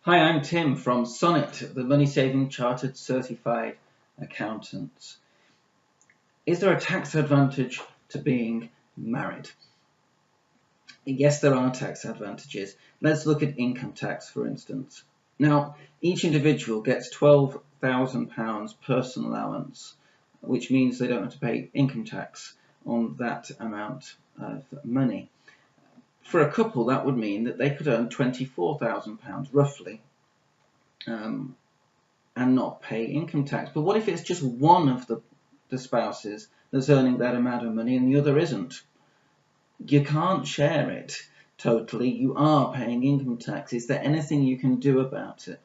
Hi, I'm Tim from Sonnet, the money-saving chartered certified accountant. Is there a tax advantage to being married? Yes, there are tax advantages. Let's look at income tax, for instance. Now, each individual gets £12,000 personal allowance, which means they don't have to pay income tax on that amount of money. For a couple, that would mean that they could earn £24,000 roughly, and not pay income tax. But what if it's just one of the spouses that's earning that amount of money and the other isn't? You can't share it totally. You are paying income tax. Is there anything you can do about it?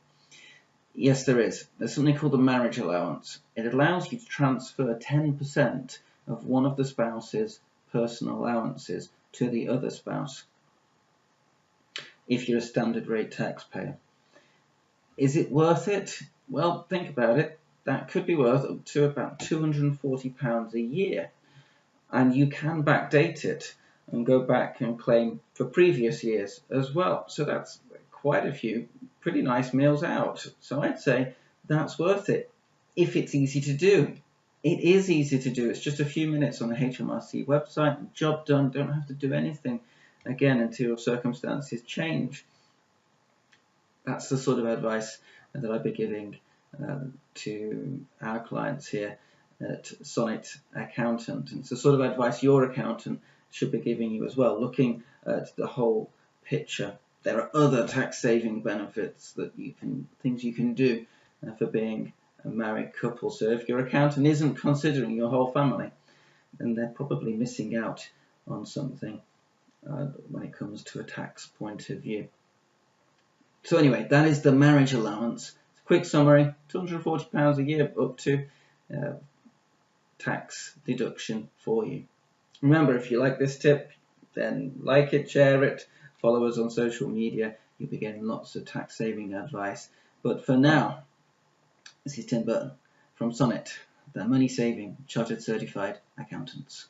Yes, there is. There's something called the marriage allowance. It allows you to transfer 10% of one of the spouse's personal allowances to the other spouse if you're a standard rate taxpayer. Is it worth it? Well, think about it. That could be worth up to about £240 a year. And you can backdate it and go back and claim for previous years as well. So that's quite a few pretty nice meals out. So I'd say that's worth it if it's easy to do. It is easy to do. It's just a few minutes on the HMRC website. Job done. Don't have to do anything again until your circumstances change. That's the sort of advice that I'd be giving to our clients here at Sonnet Accountant. And it's the sort of advice your accountant should be giving you as well, looking at the whole picture. There are other tax-saving benefits that things you can do for being a married couple. So if your accountant isn't considering your whole family, then they're probably missing out on something when it comes to a tax point of view. So anyway, that is the marriage allowance. Quick summary, £240 a year up to tax deduction for you. Remember, if you like this tip, then like it, share it, follow us on social media. You'll be getting lots of tax saving advice. But for now, this is Tim Burton from Sonnet, the money saving chartered certified accountants.